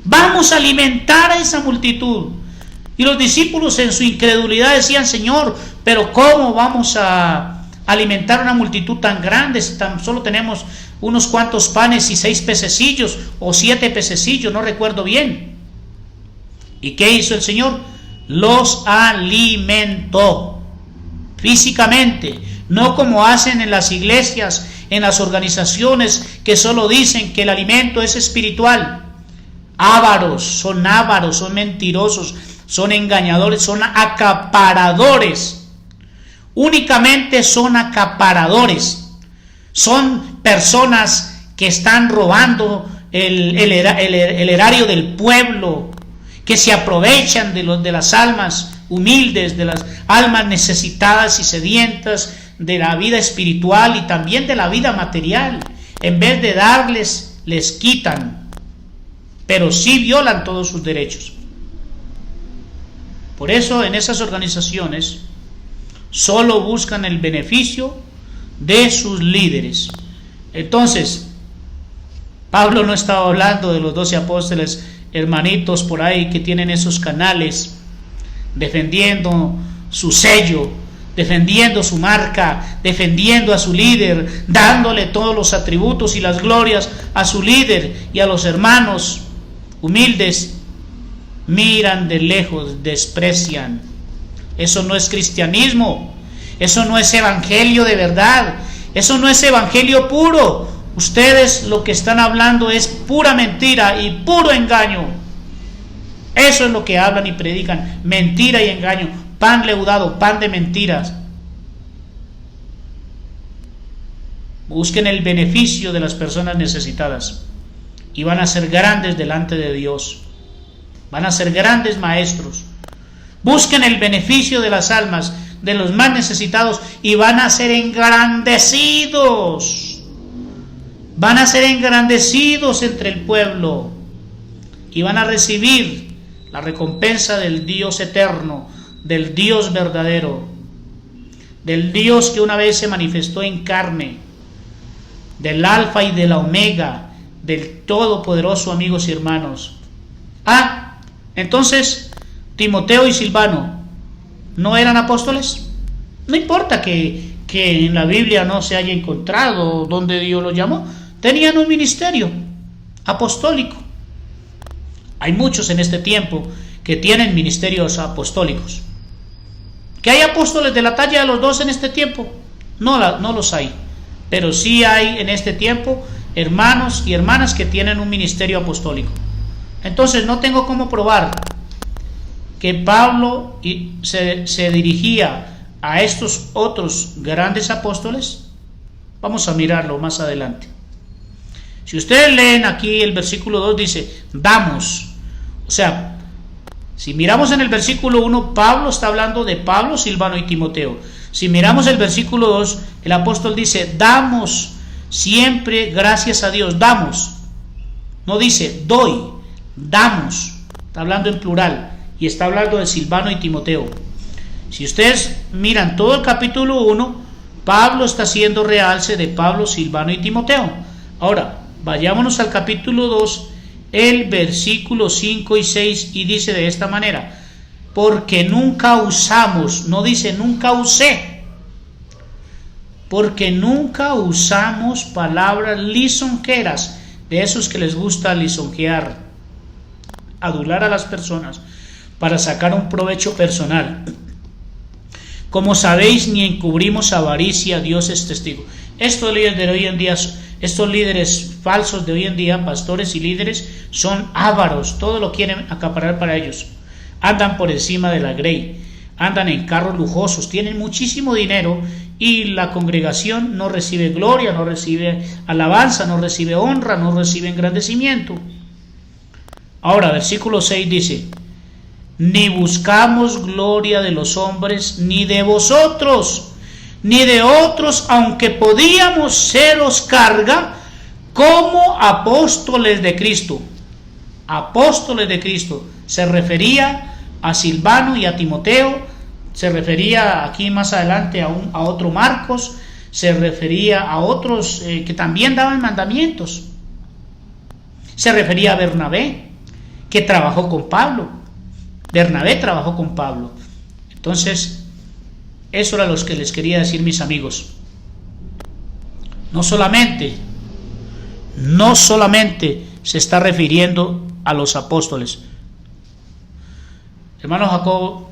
Vamos a alimentar a esa multitud. Y los discípulos en su incredulidad decían: Señor, pero ¿cómo vamos a alimentar una multitud tan grande si tan solo tenemos unos cuantos panes y 6 pececillos o 7 pececillos? No recuerdo bien. ¿Y qué hizo el Señor? Los alimentó físicamente, no como hacen en las iglesias, en las organizaciones que solo dicen que el alimento es espiritual. Ávaros, son mentirosos, son engañadores, son acaparadores. Únicamente son acaparadores. Son personas que están robando el erario del pueblo, que se aprovechan de las almas humildes, de las almas necesitadas y sedientas, de la vida espiritual y también de la vida material. En vez de darles, les quitan, pero sí violan todos sus derechos. Por eso en esas organizaciones solo buscan el beneficio de sus líderes. Entonces, Pablo no estaba hablando de los 12 apóstoles, hermanitos por ahí que tienen esos canales defendiendo su sello, defendiendo su marca, defendiendo a su líder, dándole todos los atributos y las glorias a su líder, y a los hermanos humildes miran de lejos, desprecian. Eso no es cristianismo, eso no es evangelio de verdad, eso no es evangelio puro. Ustedes lo que están hablando es pura mentira y puro engaño. Eso es lo que hablan y predican: mentira y engaño, pan leudado, pan de mentiras. Busquen el beneficio de las personas necesitadas y van a ser grandes delante de Dios. Van a ser grandes maestros. Busquen el beneficio de las almas, de los más necesitados, y van a ser engrandecidos. Van a ser engrandecidos entre el pueblo y van a recibir la recompensa del Dios eterno, del Dios verdadero, del Dios que una vez se manifestó en carne, del Alfa y de la Omega, del Todopoderoso, amigos y hermanos. Entonces, Timoteo y Silvano, ¿no eran apóstoles? No importa que que en la Biblia no se haya encontrado donde Dios los llamó, tenían un ministerio apostólico. Hay muchos en este tiempo que tienen ministerios apostólicos. ¿Que hay apóstoles de la talla de los 12 en este tiempo? No los hay, pero sí hay en este tiempo hermanos y hermanas que tienen un ministerio apostólico. Entonces no tengo cómo probar que Pablo se dirigía a estos otros grandes apóstoles. Vamos a mirarlo más adelante. Si ustedes leen aquí el versículo 2 dice, damos. O sea, si miramos en el versículo 1, Pablo está hablando de Pablo, Silvano y Timoteo. Si miramos el versículo 2, el apóstol dice, damos siempre gracias a Dios. Damos. No dice, doy. Damos. Está hablando en plural. Y está hablando de Silvano y Timoteo. Si ustedes miran todo el capítulo 1, Pablo está haciendo realce de Pablo, Silvano y Timoteo. Ahora, vayámonos al capítulo 2, el versículo 5 y 6, y dice de esta manera, porque nunca usamos, no dice nunca usé, porque nunca usamos palabras lisonjeras, de esos que les gusta lisonjear, adular a las personas, para sacar un provecho personal. Como sabéis, ni encubrimos avaricia, Dios es testigo. Estos líderes de hoy en día, estos líderes falsos de hoy en día, pastores y líderes, son ávaros, todo lo quieren acaparar para ellos. Andan por encima de la grey, andan en carros lujosos, tienen muchísimo dinero y la congregación no recibe gloria, no recibe alabanza, no recibe honra, no recibe engrandecimiento. Ahora, versículo 6 dice, ni buscamos gloria de los hombres, ni de vosotros, ni de otros, aunque podíamos seros carga, como apóstoles de Cristo. Apóstoles de Cristo. Se refería a Silvano y a Timoteo, se refería aquí más adelante a otro Marcos, se refería a otros que también daban mandamientos. Se refería a Bernabé, que trabajó con Pablo. Bernabé trabajó con Pablo. Entonces, eso era lo que les quería decir, mis amigos. No solamente se está refiriendo a los apóstoles. Hermano Jacob,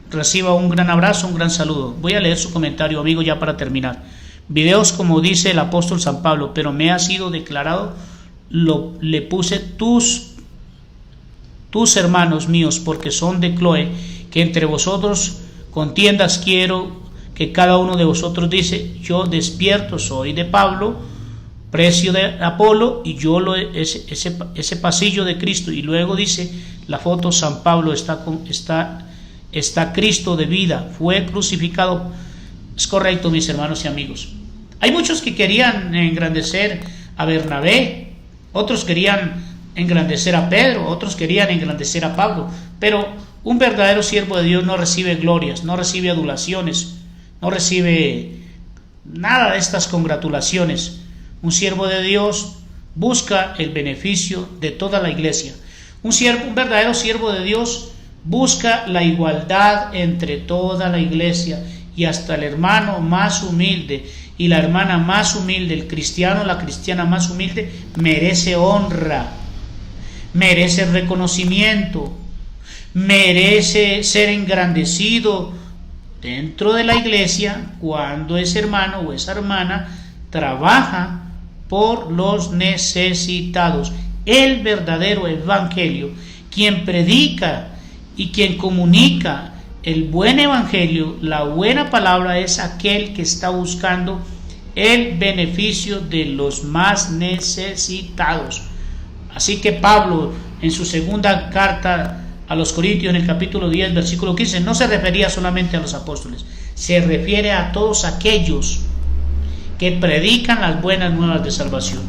reciba un gran abrazo, un gran saludo. Voy a leer su comentario, amigo, ya para terminar. Videos como dice el apóstol San Pablo, pero me ha sido declarado, le puse tus hermanos míos, porque son de Cloé, que entre vosotros contiendas quiero, que cada uno de vosotros dice, yo despierto soy de Pablo, precio de Apolo, y yo ese pasillo de Cristo. Y luego dice la foto, San Pablo está Cristo de vida, fue crucificado. Es correcto, mis hermanos y amigos. Hay muchos que querían engrandecer a Bernabé, otros querían engrandecer a Pedro, otros querían engrandecer a Pablo, pero un verdadero siervo de Dios no recibe glorias, no recibe adulaciones, no recibe nada de estas congratulaciones. Un siervo de Dios busca el beneficio de toda la iglesia. Un verdadero siervo de Dios busca la igualdad entre toda la iglesia, y hasta el hermano más humilde y la hermana más humilde, el cristiano, la cristiana más humilde, merece honra, merece reconocimiento, merece ser engrandecido dentro de la iglesia cuando ese hermano o esa hermana trabaja por los necesitados. El verdadero evangelio, quien predica y quien comunica el buen evangelio, la buena palabra, es aquel que está buscando el beneficio de los más necesitados. Así que Pablo, en su segunda carta a los Corintios, en el capítulo 10, versículo 15, no se refería solamente a los apóstoles, se refiere a todos aquellos que predican las buenas nuevas de salvación.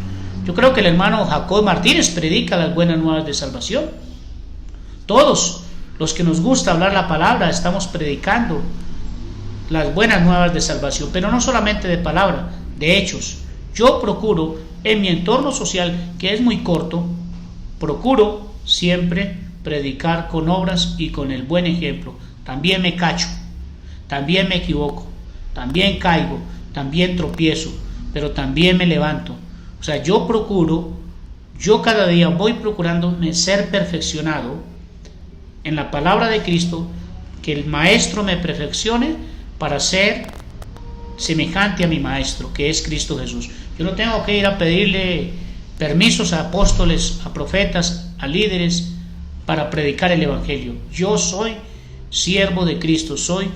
Yo creo que el hermano Jacob Martínez predica las buenas nuevas de salvación. Todos los que nos gusta hablar la palabra estamos predicando las buenas nuevas de salvación, pero no solamente de palabra, de hechos. Yo procuro, en mi entorno social, que es muy corto, procuro siempre predicar con obras y con el buen ejemplo. También me cacho, también me equivoco, también caigo, también tropiezo, pero también me levanto. O sea, yo cada día voy procurando ser perfeccionado en la palabra de Cristo, que el Maestro me perfeccione para ser semejante a mi Maestro, que es Cristo Jesús. Yo no tengo que ir a pedirle permisos a apóstoles, a profetas, a líderes para predicar el Evangelio. Yo soy siervo de Cristo, soy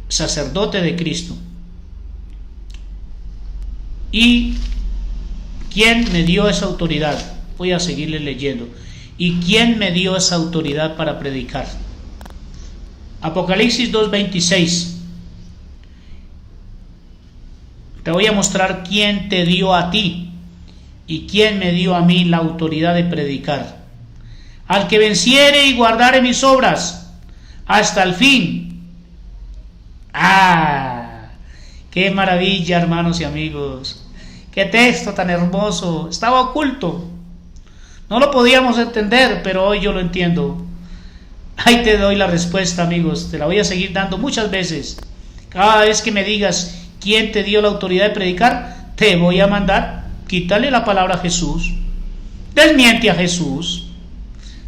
sacerdote de Cristo. ¿Y quién me dio esa autoridad? Voy a seguirle leyendo. ¿Y quién me dio esa autoridad para predicar? Apocalipsis 2:26. Te voy a mostrar quién te dio a ti y quién me dio a mí la autoridad de predicar. Al que venciere y guardare mis obras hasta el fin. ¡Qué maravilla, hermanos y amigos! ¡Qué texto tan hermoso! Estaba oculto. No lo podíamos entender, pero hoy yo lo entiendo. Ahí te doy la respuesta, amigos. Te la voy a seguir dando muchas veces. Cada vez que me digas quién te dio la autoridad de predicar, te voy a mandar, quítale la palabra a Jesús. Desmiente a Jesús.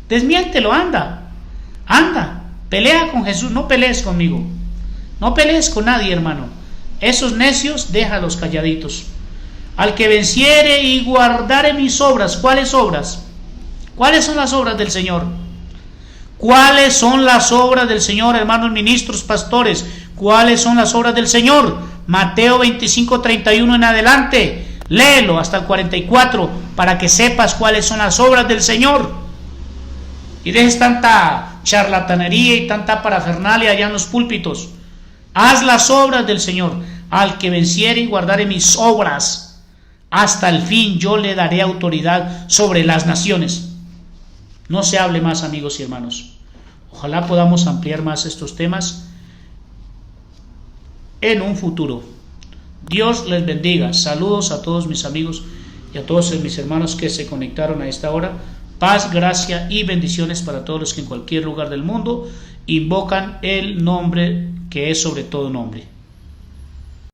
Desmiéntelo, anda, pelea con Jesús, no pelees conmigo, no pelees con nadie, hermano. Esos necios, déjalos calladitos. Al que venciere y guardare mis obras. ¿Cuáles obras? ¿Cuáles son las obras del Señor? ¿Cuáles son las obras del Señor, hermanos ministros, pastores? ¿Cuáles son las obras del Señor? Mateo 25:31 en adelante, léelo hasta el 44 para que sepas cuáles son las obras del Señor. Y dejes tanta charlatanería y tanta parafernalia allá en los púlpitos. Haz las obras del Señor. Al que venciere y guardare mis obras hasta el fin, yo le daré autoridad sobre las naciones. No se hable más, amigos y hermanos. Ojalá podamos ampliar más estos temas en un futuro. Dios les bendiga. Saludos a todos mis amigos y a todos mis hermanos que se conectaron a esta hora. Paz, gracia y bendiciones para todos los que en cualquier lugar del mundo invocan el nombre que es sobre todo nombre.